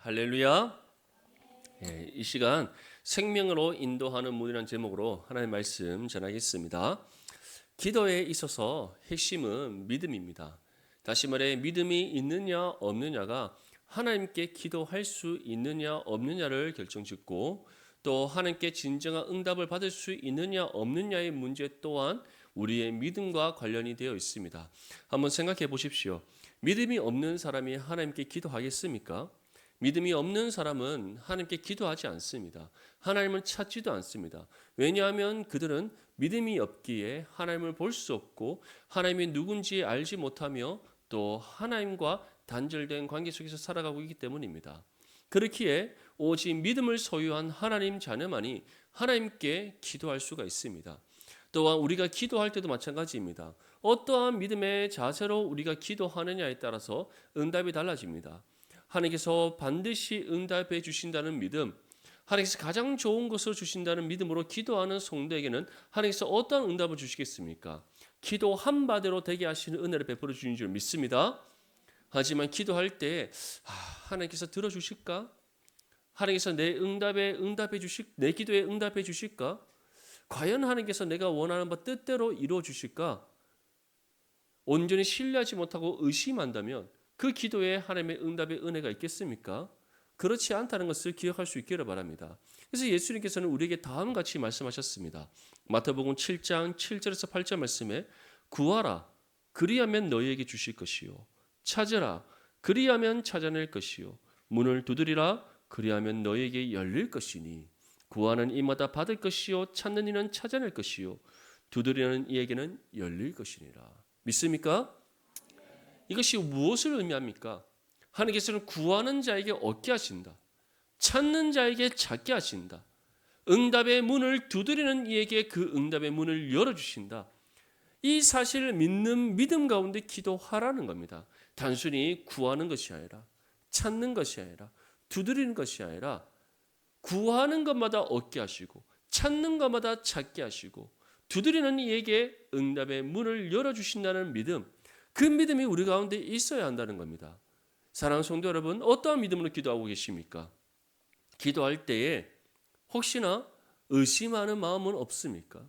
할렐루야. 이 시간 생명으로 인도하는 문이라는 제목으로 하나님의 말씀 전하겠습니다. 기도에 있어서 핵심은 믿음입니다. 다시 말해 믿음이 있느냐 없느냐가 하나님께 기도할 수 있느냐 없느냐를 결정짓고 또 하나님께 진정한 응답을 받을 수 있느냐 없느냐의 문제 또한 우리의 믿음과 관련이 되어 있습니다. 한번 생각해 보십시오. 믿음이 없는 사람이 하나님께 기도하겠습니까? 믿음이 없는 사람은 하나님께 기도하지 않습니다. 하나님을 찾지도 않습니다. 왜냐하면 그들은 믿음이 없기에 하나님을 볼 수 없고 하나님이 누군지 알지 못하며 또 하나님과 단절된 관계 속에서 살아가고 있기 때문입니다. 그렇기에 오직 믿음을 소유한 하나님 자녀만이 하나님께 기도할 수가 있습니다. 또한 우리가 기도할 때도 마찬가지입니다. 어떠한 믿음의 자세로 우리가 기도하느냐에 따라서 응답이 달라집니다. 하나님께서 반드시 응답해 주신다는 믿음, 하나님께서 가장 좋은 것을 주신다는 믿음으로 기도하는 성도에게는 하나님께서 어떤 응답을 주시겠습니까? 기도한 바대로 되게 하시는 은혜를 베풀어 주신 줄 믿습니다. 하지만 기도할 때 하나님께서 들어주실까? 하나님께서 내 기도에 응답해 주실까? 과연 하나님께서 내가 원하는 바 뜻대로 이루어 주실까? 온전히 신뢰하지 못하고 의심한다면 그 기도에 하나님의 응답의 은혜가 있겠습니까? 그렇지 않다는 것을 기억할 수 있기를 바랍니다. 그래서 예수님께서는 우리에게 다음같이 말씀하셨습니다. 마태복음 7장 7절에서 8절 말씀에 구하라 그리하면 너희에게 주실 것이요 찾으라 그리하면 찾아낼 것이요 문을 두드리라 그리하면 너희에게 열릴 것이니 구하는 이마다 받을 것이요 찾는 이는 찾아낼 것이요 두드리는 이에게는 열릴 것이니라. 믿습니까? 이것이 무엇을 의미합니까? 하나님께서는 구하는 자에게 얻게 하신다. 찾는 자에게 찾게 하신다. 응답의 문을 두드리는 이에게 그 응답의 문을 열어주신다. 이 사실을 믿는 믿음 가운데 기도하라는 겁니다. 단순히 구하는 것이 아니라 찾는 것이 아니라 두드리는 것이 아니라 구하는 것마다 얻게 하시고 찾는 것마다 찾게 하시고 두드리는 이에게 응답의 문을 열어주신다는 믿음, 그 믿음이 우리 가운데 있어야 한다는 겁니다. 사랑하는 성도 여러분, 어떠한 믿음으로 기도하고 계십니까? 기도할 때에 혹시나 의심하는 마음은 없습니까?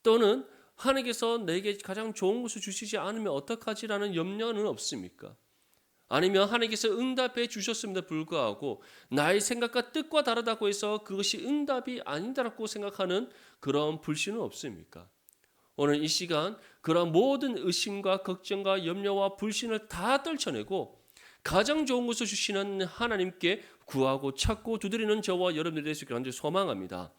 또는 하나님께서 내게 가장 좋은 것을 주시지 않으면 어떡하지라는 염려는 없습니까? 아니면 하나님께서 응답해 주셨음에도 불구하고 나의 생각과 뜻과 다르다고 해서 그것이 응답이 아니다라고 생각하는 그런 불신은 없습니까? 오늘 이 시간 그러한 모든 의심과 걱정과 염려와 불신을 다 떨쳐내고 가장 좋은 것을 주시는 하나님께 구하고 찾고 두드리는 저와 여러분들이 되시길 간절히 소망합니다.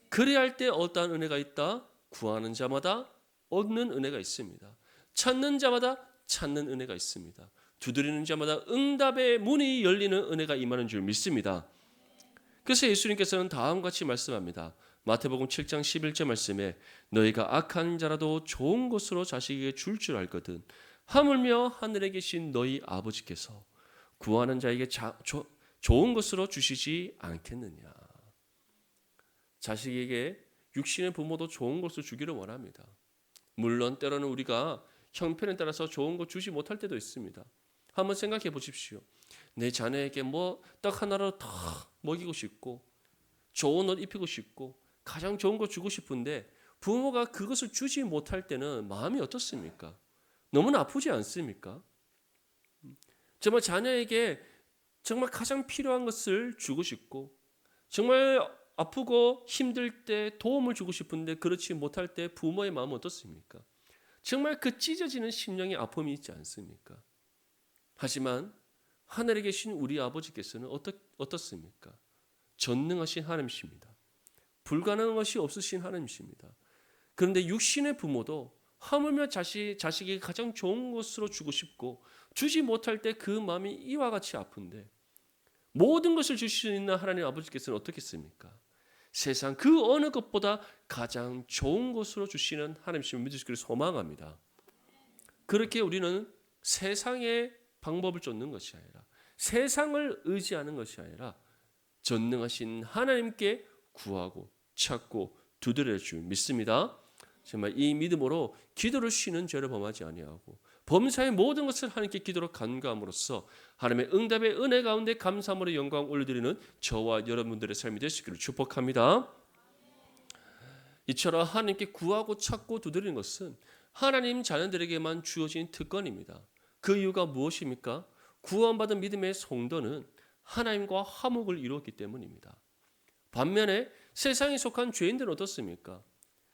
그래야 할 때 어떠한 은혜가 있다? 구하는 자마다 얻는 은혜가 있습니다. 찾는 자마다 찾는 은혜가 있습니다. 두드리는 자마다 응답의 문이 열리는 은혜가 임하는 줄 믿습니다. 그래서 예수님께서는 다음과 같이 말씀합니다. 마태복음 7장 11절 말씀에 너희가 악한 자라도 좋은 것으로 자식에게 줄 줄 알거든 하물며 하늘에 계신 너희 아버지께서 구하는 자에게 좋은 것으로 주시지 않겠느냐. 자식에게 육신의 부모도 좋은 것을 주기를 원합니다. 물론 때로는 우리가 형편에 따라서 좋은 것 주지 못할 때도 있습니다. 한번 생각해 보십시오. 내 자녀에게 떡 하나로 더 먹이고 싶고 좋은 옷 입히고 싶고 가장 좋은 거 주고 싶은데 부모가 그것을 주지 못할 때는 마음이 어떻습니까? 너무나 아프지 않습니까? 정말 자녀에게 정말 가장 필요한 것을 주고 싶고 정말 아프고 힘들 때 도움을 주고 싶은데 그렇지 못할 때 부모의 마음은 어떻습니까? 정말 그 찢어지는 심령의 아픔이 있지 않습니까? 하지만 하늘에 계신 우리 아버지께서는 어떻습니까? 전능하신 하나님이십니다. 불가능한 것이 없으신 하나님이십니다. 그런데 육신의 부모도 하물며 자식에게 가장 좋은 것으로 주고 싶고 주지 못할 때 그 마음이 이와 같이 아픈데 모든 것을 주실 수 있는 하나님 아버지께서는 어떻겠습니까? 세상 그 어느 것보다 가장 좋은 것으로 주시는 하나님이심을 믿으시기를 소망합니다. 그렇게 우리는 세상의 방법을 쫓는 것이 아니라 세상을 의지하는 것이 아니라 전능하신 하나님께 구하고 찾고 두드려 줄 믿습니다. 정말 이 믿음으로 기도를 쉬는 죄를 범하지 아니하고 범사의 모든 것을 하나님께 기도로 간구함으로써 하나님의 응답의 은혜 가운데 감사함으로 영광 올려드리는 저와 여러분들의 삶이 될 수 있기를 축복합니다. 이처럼 하나님께 구하고 찾고 두드리는 것은 하나님 자녀들에게만 주어진 특권입니다. 그 이유가 무엇입니까? 구원받은 믿음의 성도는 하나님과 화목을 이루었기 때문입니다. 반면에 세상에 속한 죄인들은 어떻습니까?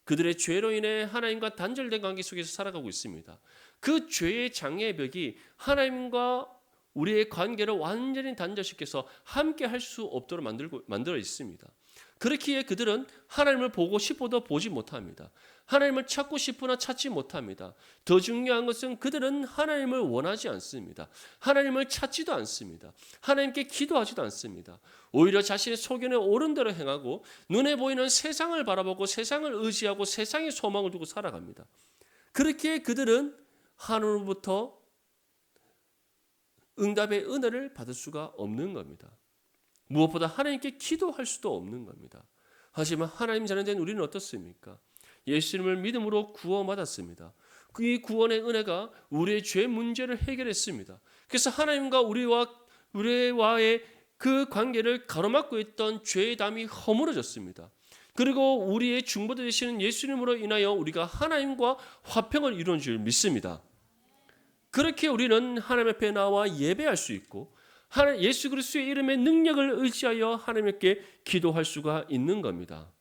그들의 죄로 인해 하나님과 단절된 관계 속에서 살아가고 있습니다. 그 죄의 장애의 벽이 하나님과 우리의 관계를 완전히 단절시켜서 함께 할 수 없도록 만들어 있습니다. 그렇기에 그들은 하나님을 보고 싶어도 보지 못합니다. 하나님을 찾고 싶으나 찾지 못합니다. 더 중요한 것은 그들은 하나님을 원하지 않습니다. 하나님을 찾지도 않습니다. 하나님께 기도하지도 않습니다. 오히려 자신의 소견에 옳은 대로 행하고 눈에 보이는 세상을 바라보고 세상을 의지하고 세상에 소망을 두고 살아갑니다. 그렇기에 그들은 하나님으로부터 응답의 은혜를 받을 수가 없는 겁니다. 무엇보다 하나님께 기도할 수도 없는 겁니다. 하지만 하나님 자녀된 우리는 어떻습니까? 예수님을 믿음으로 구원받았습니다. 이 구원의 은혜가 우리의 죄 문제를 해결했습니다. 그래서 하나님과 우리와의 그 관계를 가로막고 있던 죄의 담이 허물어졌습니다. 그리고 우리의 중보자 되시는 예수님으로 인하여 우리가 하나님과 화평을 이루는 줄 믿습니다. 그렇게 우리는 하나님 앞에 나와 예배할 수 있고 예수 그리스도의 이름의 능력을 의지하여 하나님께 기도할 수가 있는 겁니다.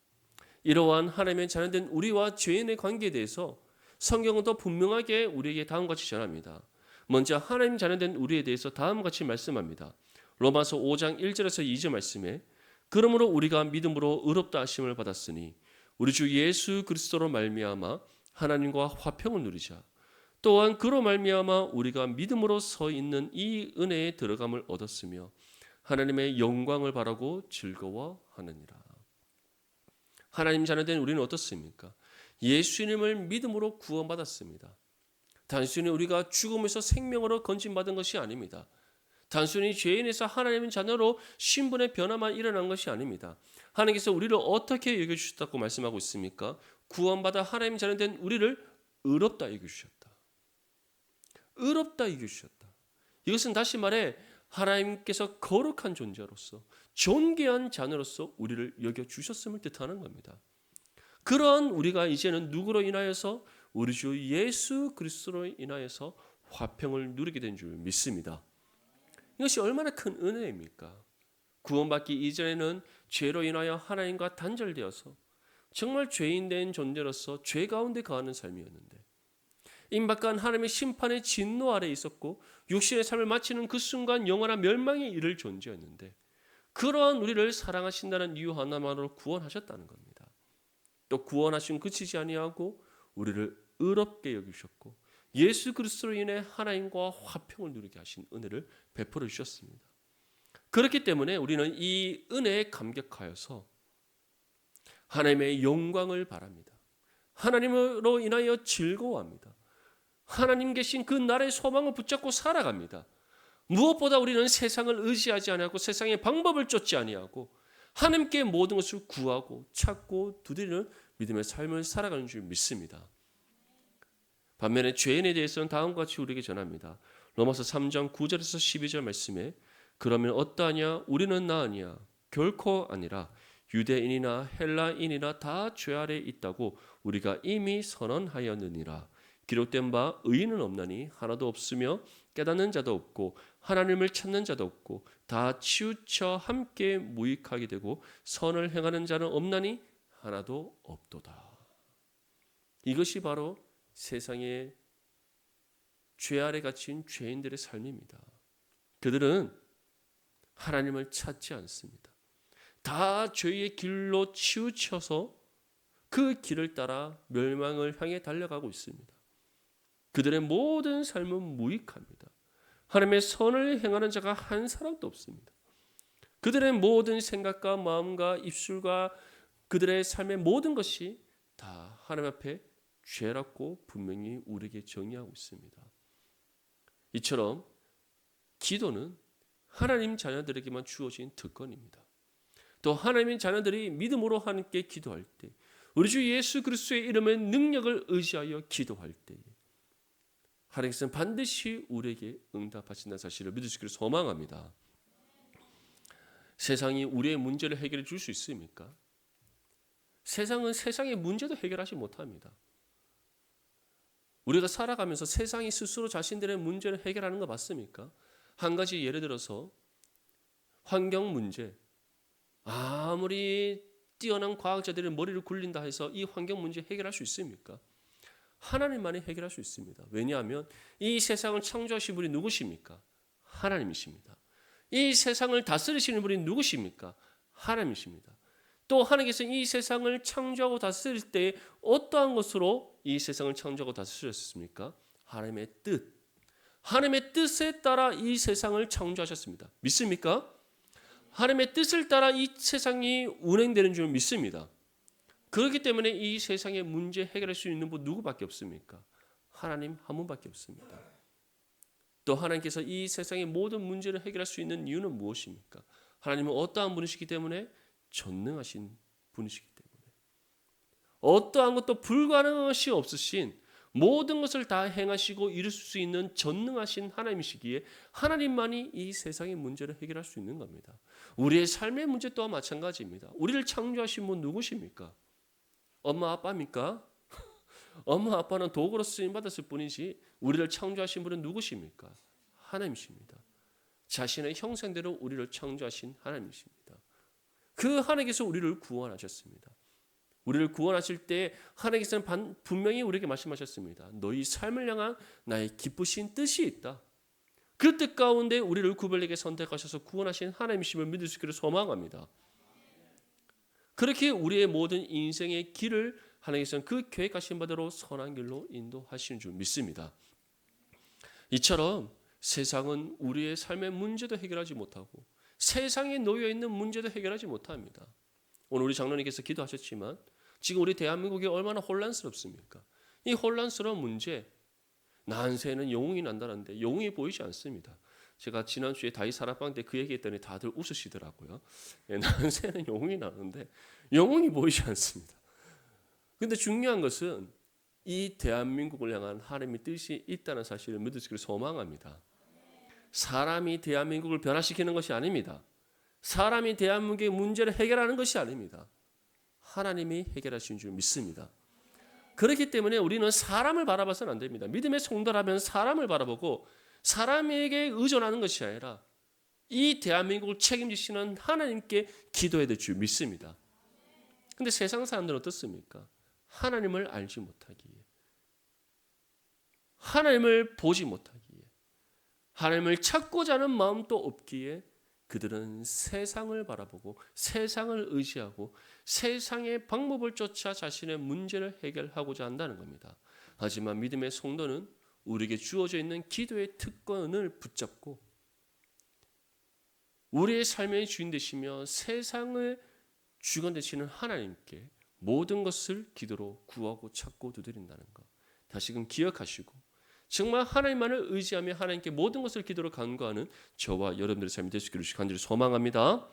이러한 하나님의 자녀된 우리와 죄인의 관계에 대해서 성경은 더 분명하게 우리에게 다음과 같이 전합니다. 먼저 하나님 자녀된 우리에 대해서 다음과 같이 말씀합니다. 로마서 5장 1절에서 2절 말씀에 그러므로 우리가 믿음으로 의롭다 하심을 받았으니 우리 주 예수 그리스도로 말미암아 하나님과 화평을 누리자. 또한 그로 말미암아 우리가 믿음으로 서 있는 이 은혜에 들어감을 얻었으며 하나님의 영광을 바라고 즐거워하느니라. 하나님 자녀된 우리는 어떻습니까? 예수님을 믿음으로 구원받았습니다. 단순히 우리가 죽음에서 생명으로 건진받은 것이 아닙니다. 단순히 죄인에서 하나님의 자녀로 신분의 변화만 일어난 것이 아닙니다. 하나님께서 우리를 어떻게 여겨주셨다고 말씀하고 있습니까? 구원받아 하나님 자녀된 우리를 의롭다 여겨주셨다. 의롭다 여겨주셨다. 이것은 다시 말해 하나님께서 거룩한 존재로서 존귀한 자녀로서 우리를 여겨주셨음을 뜻하는 겁니다. 그런 우리가 이제는 누구로 인하여서 우리 주 예수 그리스도로 인하여서 화평을 누리게 된 줄 믿습니다. 이것이 얼마나 큰 은혜입니까? 구원받기 이전에는 죄로 인하여 하나님과 단절되어서 정말 죄인된 존재로서 죄 가운데 거하는 삶이었는데 임박한 하나님의 심판의 진노 아래 있었고 육신의 삶을 마치는 그 순간 영원한 멸망에 이를 존재였는데 그러한 우리를 사랑하신다는 이유 하나만으로 구원하셨다는 겁니다. 또 구원하신 그치지 아니하고 우리를 의롭게 여기셨고 예수 그리스도로 인해 하나님과 화평을 누리게 하신 은혜를 베풀어 주셨습니다. 그렇기 때문에 우리는 이 은혜에 감격하여서 하나님의 영광을 바랍니다. 하나님으로 인하여 즐거워합니다. 하나님 계신 그 나라의 소망을 붙잡고 살아갑니다. 무엇보다 우리는 세상을 의지하지 아니하고 세상의 방법을 쫓지 아니하고 하나님께 모든 것을 구하고 찾고 두드리는 믿음의 삶을 살아가는 줄 믿습니다. 반면에 죄인에 대해서는 다음과 같이 우리에게 전합니다. 로마서 3장 9절에서 12절 말씀에 그러면 어떠하냐? 우리는 나으냐? 결코 아니라 유대인이나 헬라인이나 다 죄 아래 있다고 우리가 이미 선언하였느니라. 기록된 바 의인은 없나니 하나도 없으며 깨닫는 자도 없고 하나님을 찾는 자도 없고 다 치우쳐 함께 무익하게 되고 선을 행하는 자는 없나니 하나도 없도다. 이것이 바로 세상의 죄 아래 갇힌 죄인들의 삶입니다. 그들은 하나님을 찾지 않습니다. 다 죄의 길로 치우쳐서 그 길을 따라 멸망을 향해 달려가고 있습니다. 그들의 모든 삶은 무익합니다. 하나님의 선을 행하는 자가 한 사람도 없습니다. 그들의 모든 생각과 마음과 입술과 그들의 삶의 모든 것이 다 하나님 앞에 죄라고 분명히 우리에게 정의하고 있습니다. 이처럼 기도는 하나님 자녀들에게만 주어진 특권입니다. 또 하나님의 자녀들이 믿음으로 하나님께 기도할 때 우리 주 예수 그리스도의 이름의 능력을 의지하여 기도할 때 하나님께서는 반드시 우리에게 응답하신다는 사실을 믿을 수 있기를 소망합니다. 세상이 우리의 문제를 해결해 줄 수 있습니까? 세상은 세상의 문제도 해결하지 못합니다. 우리가 살아가면서 세상이 스스로 자신들의 문제를 해결하는 거 맞습니까? 한 가지 예를 들어서 환경 문제. 아무리 뛰어난 과학자들의 머리를 굴린다 해서 이 환경 문제 해결할 수 있습니까? 하나님만이 해결할 수 있습니다. 왜냐하면 이 세상을 창조하신 분이 누구십니까? 하나님이십니다. 이 세상을 다스리시는 분이 누구십니까? 하나님이십니다. 또 하나님께서 이 세상을 창조하고 다스릴 때 어떠한 것으로 이 세상을 창조하고 다스리셨습니까? 하나님의 뜻. 하나님의 뜻에 따라 이 세상을 창조하셨습니다. 믿습니까? 하나님의 뜻을 따라 이 세상이 운행되는 줄 믿습니다. 그렇기 때문에 이 세상의 문제 해결할 수 있는 분 누구밖에 없습니까? 하나님 한 분밖에 없습니다. 또 하나님께서 이 세상의 모든 문제를 해결할 수 있는 이유는 무엇입니까? 하나님은 어떠한 분이시기 때문에 전능하신 분이시기 때문에 어떠한 것도 불가능한 것이 없으신 모든 것을 다 행하시고 이룰 수 있는 전능하신 하나님이시기에 하나님만이 이 세상의 문제를 해결할 수 있는 겁니다. 우리의 삶의 문제 또한 마찬가지입니다. 우리를 창조하신 분 누구십니까? 엄마 아빠입니까? 엄마 아빠는 도구로 쓰임 받았을 뿐이지 우리를 창조하신 분은 누구십니까? 하나님이십니다. 자신의 형상대로 우리를 창조하신 하나님이십니다. 그 하나님께서 우리를 구원하셨습니다. 우리를 구원하실 때 하나님께서는 분명히 우리에게 말씀하셨습니다. 너희 삶을 향한 나의 기쁘신 뜻이 있다. 그 뜻 가운데 우리를 구별되게 선택하셔서 구원하신 하나님이심을 믿을 수 있기를 소망합니다. 그렇게 우리의 모든 인생의 길을 하나님께서는 그 계획하신 바대로 선한 길로 인도하시는 줄 믿습니다. 이처럼 세상은 우리의 삶의 문제도 해결하지 못하고 세상에 놓여 있는 문제도 해결하지 못합니다. 오늘 우리 장로님께서 기도하셨지만 지금 우리 대한민국이 얼마나 혼란스럽습니까? 이 혼란스러운 문제, 난세는 영웅이 난다는데 영웅이 보이지 않습니다. 제가 지난주에 다윗 사랑방 때 그 얘기했더니 다들 웃으시더라고요. 난세는 영웅이 나는데 영웅이 보이지 않습니다. 그런데 중요한 것은 이 대한민국을 향한 하나님의 뜻이 있다는 사실을 믿을 수 있기를 소망합니다. 사람이 대한민국을 변화시키는 것이 아닙니다. 사람이 대한민국의 문제를 해결하는 것이 아닙니다. 하나님이 해결하시는 줄 믿습니다. 그렇기 때문에 우리는 사람을 바라봐서는 안 됩니다. 믿음의 성도라면 사람을 바라보고 사람에게 의존하는 것이 아니라 이 대한민국을 책임지시는 하나님께 기도해야 될 줄 믿습니다. 그런데 세상 사람들은 어떻습니까? 하나님을 알지 못하기에, 하나님을 보지 못하기에, 하나님을 찾고자 하는 마음도 없기에 그들은 세상을 바라보고 세상을 의지하고 세상의 방법을 쫓아 자신의 문제를 해결하고자 한다는 겁니다. 하지만 믿음의 성도는 우리에게 주어져 있는 기도의 특권을 붙잡고 우리의 삶의 주인 되시며 세상의 주관 되시는 하나님께 모든 것을 기도로 구하고 찾고 두드린다는 것. 다시금 기억하시고 정말 하나님만을 의지하며 하나님께 모든 것을 기도로 간구하는 저와 여러분들의 삶이 될 수 있기를 간절히 소망합니다.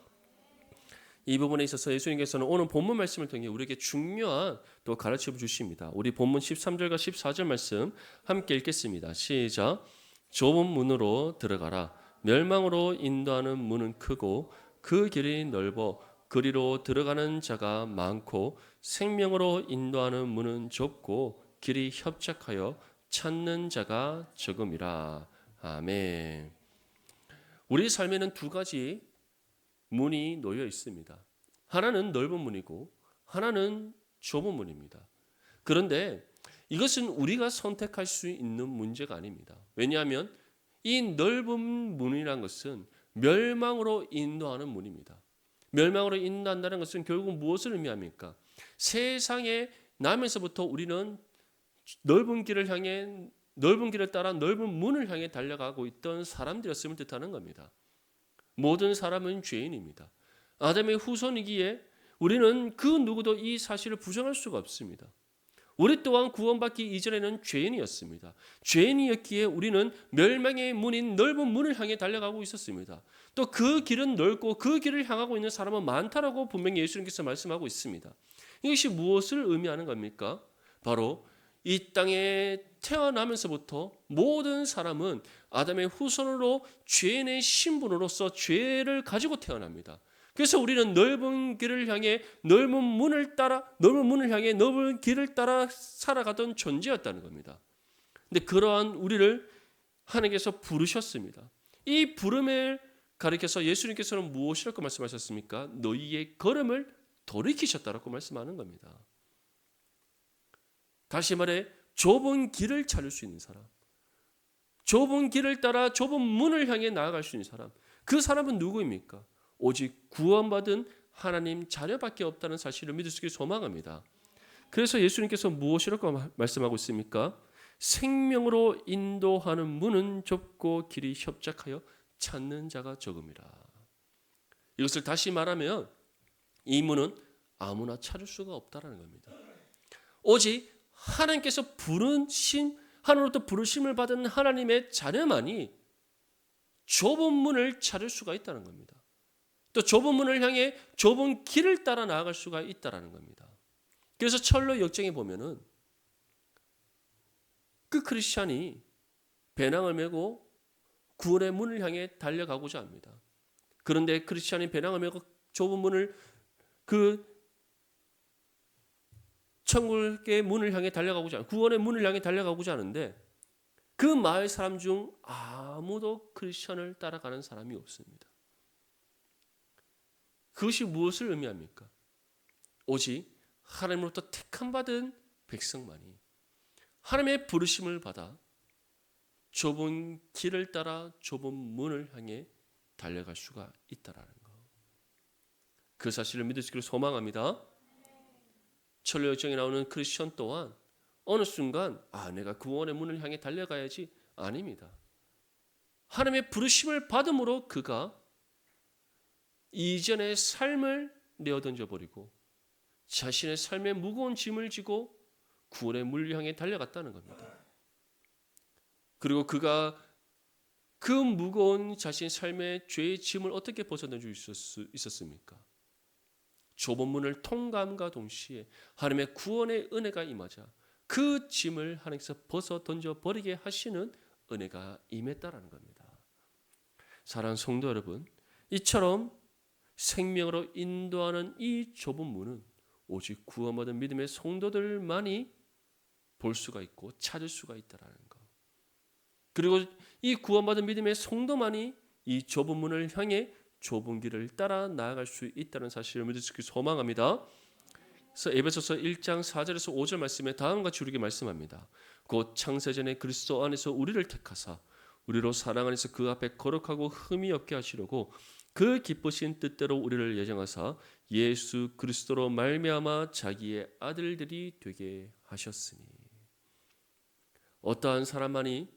이 부분에 있어서 예수님께서는 오늘 본문 말씀을 통해 우리에게 중요한 또 가르쳐 주십니다. 우리 본문 13절과 14절 말씀 함께 읽겠습니다. 시작. 좁은 문으로 들어가라. 멸망으로 인도하는 문은 크고 그 길이 넓어 그리로 들어가는 자가 많고 생명으로 인도하는 문은 좁고 길이 협착하여 찾는 자가 적음이라. 아멘. 우리 삶에는 두 가지 문이 놓여 있습니다. 하나는 넓은 문이고 하나는 좁은 문입니다. 그런데 이것은 우리가 선택할 수 있는 문제가 아닙니다. 왜냐하면 이 넓은 문이라는 것은 멸망으로 인도하는 문입니다. 멸망으로 인도한다는 것은 결국 무엇을 의미합니까? 세상에 나면서부터 우리는 넓은 길을 향해 넓은 길을 따라 넓은 문을 향해 달려가고 있던 사람들이었음을 뜻하는 겁니다. 모든 사람은 죄인입니다. 아담의 후손이기에 우리는 그 누구도 이 사실을 부정할 수가 없습니다. 우리 또한 구원받기 이전에는 죄인이었습니다. 죄인이었기에 우리는 멸망의 문인 넓은 문을 향해 달려가고 있었습니다. 또 그 길은 넓고 그 길을 향하고 있는 사람은 많다라고 분명히 예수님께서 말씀하고 있습니다. 이것이 무엇을 의미하는 겁니까? 바로 이 땅에 태어나면서부터 모든 사람은 아담의 후손으로 죄인의 신분으로서 죄를 가지고 태어납니다. 그래서 우리는 넓은 길을 향해 넓은 문을 향해 넓은 길을 따라 살아가던 존재였다는 겁니다. 근데 그러한 우리를 하나님께서 부르셨습니다. 이 부름을 가리켜서 예수님께서는 무엇이라고 말씀하셨습니까? 너희의 걸음을 돌이키셨다라고 말씀하는 겁니다. 다시 말해 좁은 길을 찾을 수 있는 사람, 좁은 길을 따라 좁은 문을 향해 나아갈 수 있는 사람, 그 사람은 누구입니까? 오직 구원받은 하나님 자녀밖에 없다는 사실을 믿을 수 있기를 소망합니다. 그래서 예수님께서 무엇이라고 말씀하고 있습니까? 생명으로 인도하는 문은 좁고 길이 협착하여 찾는 자가 적음이라. 이것을 다시 말하면 이 문은 아무나 찾을 수가 없다라는 겁니다. 오직 하나님께서 하나님으로부터 부르심을 받은 하나님의 자녀만이 좁은 문을 찾을 수가 있다는 겁니다. 또 좁은 문을 향해 좁은 길을 따라 나아갈 수가 있다는 겁니다. 그래서 철로 역정에 보면은 그 크리스찬이 배낭을 메고 구원의 문을 향해 달려가고자 합니다. 그런데 크리스찬이 배낭을 메고 좁은 문을 천국의 문을 향해 구원의 문을 향해 달려가고자 하는데 그 마을 사람 중 아무도 크리스찬을 따라가는 사람이 없습니다. 그것이 무엇을 의미합니까? 오직 하나님으로부터 택함 받은 백성만이 하나님의 부르심을 받아 좁은 길을 따라 좁은 문을 향해 달려갈 수가 있다라는 것. 그 사실을 믿을 수 있기를 소망합니다. 철로 역정에 나오는 크리스천 또한 어느 순간 내가 구원의 문을 향해 달려가야지 아닙니다. 하나님의 부르심을 받음으로 그가 이전의 삶을 내어던져 버리고 자신의 삶의 무거운 짐을 지고 구원의 문을 향해 달려갔다는 겁니다. 그리고 그가 그 무거운 자신의 삶의 죄의 짐을 어떻게 벗어낼 수 있었습니까? 좁은 문을 통과함과 동시에 하나님의 구원의 은혜가 임하자 그 짐을 하나님께서 벗어 던져버리게 하시는 은혜가 임했다라는 겁니다. 사랑하는 성도 여러분, 이처럼 생명으로 인도하는 이 좁은 문은 오직 구원받은 믿음의 성도들만이 볼 수가 있고 찾을 수가 있다라는 것. 그리고 이 구원받은 믿음의 성도만이 이 좁은 문을 향해 좁은 길을 따라 나아갈 수 있다는 사실을 믿을 수 있기를 소망합니다. 그래서 에베소서 1장 4절에서 5절 말씀에 다음과 같이 우리에게 말씀합니다. 곧 창세전에 그리스도 안에서 우리를 택하사 우리로 사랑 안에서 그 앞에 거룩하고 흠이 없게 하시려고 그 기쁘신 뜻대로 우리를 예정하사 예수 그리스도로 말미암아 자기의 아들들이 되게 하셨으니. 어떠한 사람만이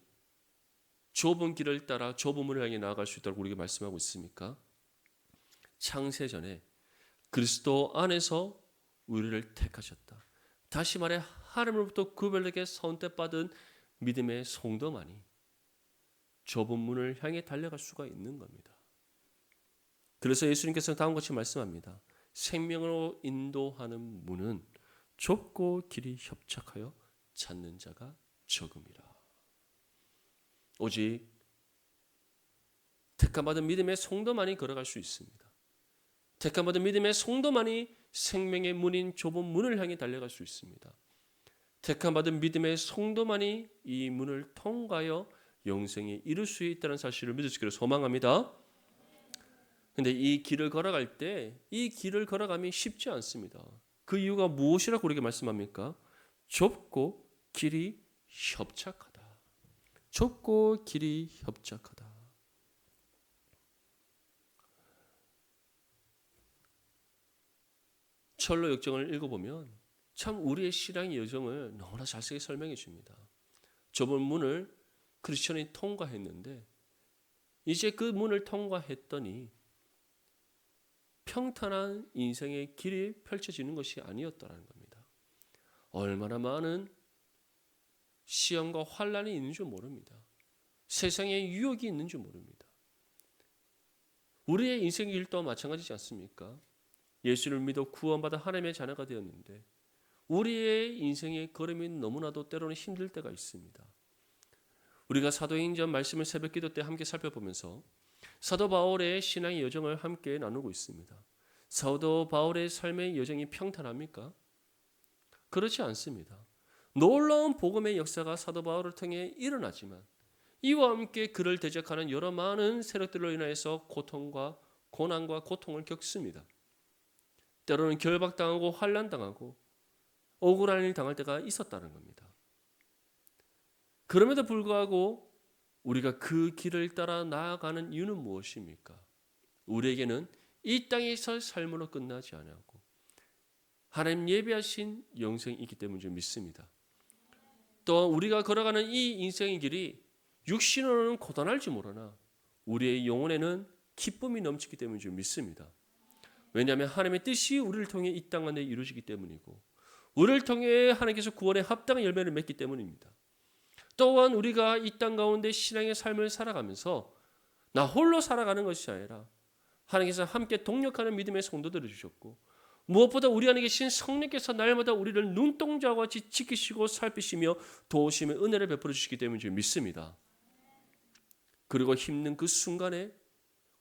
좁은 길을 따라 좁은 문을 향해 나아갈 수 있다고 우리에게 말씀하고 있습니까? 창세전에 그리스도 안에서 우리를 택하셨다. 다시 말해 하나님으로부터 구별되게 선택받은 믿음의 성도만이 좁은 문을 향해 달려갈 수가 있는 겁니다. 그래서 예수님께서는 다음과 같이 말씀합니다. 생명으로 인도하는 문은 좁고 길이 협착하여 찾는 자가 적음이라. 오직 택함받은 믿음의 성도만이 걸어갈 수 있습니다. 택함받은 믿음의 성도만이 생명의 문인 좁은 문을 향해 달려갈 수 있습니다. 택함받은 믿음의 성도만이 이 문을 통과하여 영생에 이룰 수 있다는 사실을 믿을 수 있기를 소망합니다. 그런데 이 길을 걸어갈 때 이 길을 걸어가면 쉽지 않습니다. 그 이유가 무엇이라고 우리에게 말씀합니까? 좁고 길이 협착하다. 좁고 길이 협착하다. 철로 역정을 읽어보면 참 우리의 신앙의 여정을 너무나 자세히 설명해 줍니다. 좁은 문을 크리스천이 통과했는데 이제 그 문을 통과했더니 평탄한 인생의 길이 펼쳐지는 것이 아니었다는 겁니다. 얼마나 많은 시험과 환난이 있는 줄 모릅니다. 세상에 유혹이 있는 줄 모릅니다. 우리의 인생의 길도 마찬가지지 않습니까? 예수를 믿어 구원받아 하나님의 자녀가 되었는데 우리의 인생의 걸음이 너무나도 때로는 힘들 때가 있습니다. 우리가 사도행전 말씀을 새벽 기도 때 함께 살펴보면서 사도 바울의 신앙의 여정을 함께 나누고 있습니다. 사도 바울의 삶의 여정이 평탄합니까? 그렇지 않습니다. 놀라운 복음의 역사가 사도 바울을 통해 일어나지만 이와 함께 그를 대적하는 여러 많은 세력들로 인하여서 고통과 고난과 고통을 겪습니다. 때로는 결박당하고 환난당하고 억울한 일 당할 때가 있었다는 겁니다. 그럼에도 불구하고 우리가 그 길을 따라 나아가는 이유는 무엇입니까? 우리에게는 이 땅에서 삶으로 끝나지 않고 하나님 예비하신 영생이 있기 때문인 줄 믿습니다. 또 우리가 걸어가는 이 인생의 길이 육신으로는 고단할지 모르나 우리의 영혼에는 기쁨이 넘치기 때문인 줄 믿습니다. 왜냐하면 하나님의 뜻이 우리를 통해 이 땅 안에 이루어지기 때문이고 우리를 통해 하나님께서 구원에 합당한 열매를 맺기 때문입니다. 또한 우리가 이 땅 가운데 신앙의 삶을 살아가면서 나 홀로 살아가는 것이 아니라 하나님께서 함께 동력하는 믿음의 성도들을 주셨고 무엇보다 우리 안에 계신 성령께서 날마다 우리를 눈동자와 같이 지키시고 살피시며 도우시며 은혜를 베풀어 주시기 때문인 줄 믿습니다. 그리고 힘든 그 순간에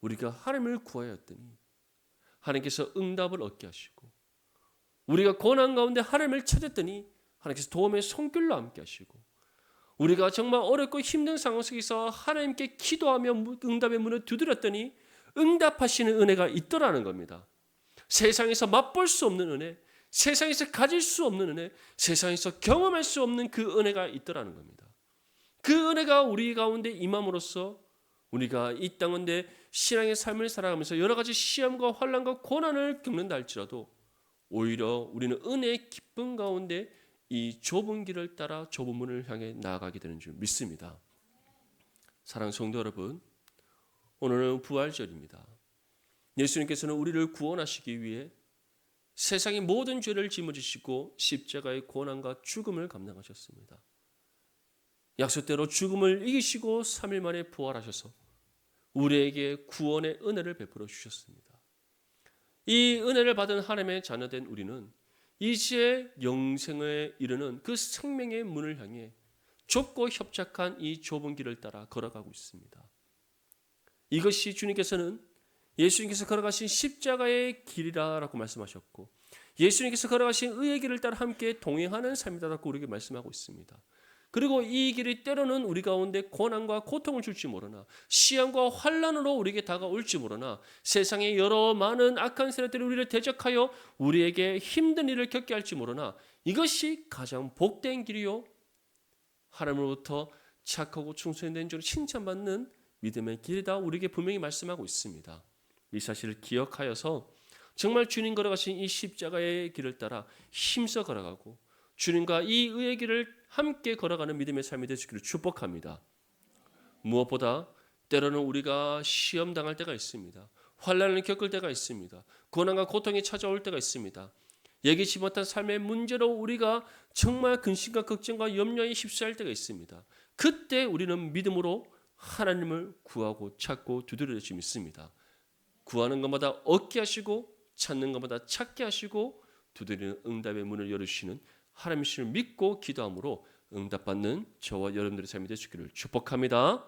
우리가 하나님을 구하였더니 하나님께서 응답을 얻게 하시고 우리가 고난 가운데 하나님을 찾았더니 하나님께서 도움의 손길로 함께 하시고 우리가 정말 어렵고 힘든 상황 속에서 하나님께 기도하며 응답의 문을 두드렸더니 응답하시는 은혜가 있더라는 겁니다. 세상에서 맛볼 수 없는 은혜, 세상에서 가질 수 없는 은혜, 세상에서 경험할 수 없는 그 은혜가 있더라는 겁니다. 그 은혜가 우리 가운데 임함으로써 우리가 이 땅 가운데 신앙의 삶을 살아가면서 여러 가지 시험과 환난과 고난을 겪는다 할지라도 오히려 우리는 은혜의 기쁨 가운데 이 좁은 길을 따라 좁은 문을 향해 나아가게 되는 줄 믿습니다. 사랑하는 성도 여러분, 오늘은 부활절입니다. 예수님께서는 우리를 구원하시기 위해 세상의 모든 죄를 짊어지시고 십자가의 고난과 죽음을 감당하셨습니다. 약속대로 죽음을 이기시고 3일 만에 부활하셔서 우리에게 구원의 은혜를 베풀어 주셨습니다. 이 은혜를 받은 하나님의 자녀된 우리는 이제 영생에 이르는 그 생명의 문을 향해 좁고 협착한 이 좁은 길을 따라 걸어가고 있습니다. 이것이 주님께서는 예수님께서 걸어가신 십자가의 길이라고 말씀하셨고 예수님께서 걸어가신 의의 길을 따라 함께 동행하는 삶이다라고 우리에게 말씀하고 있습니다. 그리고 이 길이 때로는 우리 가운데 고난과 고통을 줄지 모르나 시험과 환난으로 우리에게 다가올지 모르나 세상의 여러 많은 악한 세력들이 우리를 대적하여 우리에게 힘든 일을 겪게 할지 모르나 이것이 가장 복된 길이요 하나님으로부터 착하고 충성된 자로 칭찬받는 믿음의 길이다 우리에게 분명히 말씀하고 있습니다. 이 사실을 기억하여서 정말 주님 걸어가신 이 십자가의 길을 따라 힘써 걸어가고 주님과 이 의의 길을 함께 걸어가는 믿음의 삶이 되시기를 축복합니다. 무엇보다 때로는 우리가 시험 당할 때가 있습니다. 환난을 겪을 때가 있습니다. 고난과 고통이 찾아올 때가 있습니다. 예기치 못한 삶의 문제로 우리가 정말 근심과 걱정과 염려에 휩싸일 때가 있습니다. 그때 우리는 믿음으로 하나님을 구하고 찾고 두드려 주시 믿습니다. 구하는 것마다 얻게 하시고 찾는 것마다 찾게 하시고 두드리는 응답의 문을 열어주시는 하나님이심을 믿고 기도함으로 응답받는 저와 여러분들의 삶이 되시기를 축복합니다.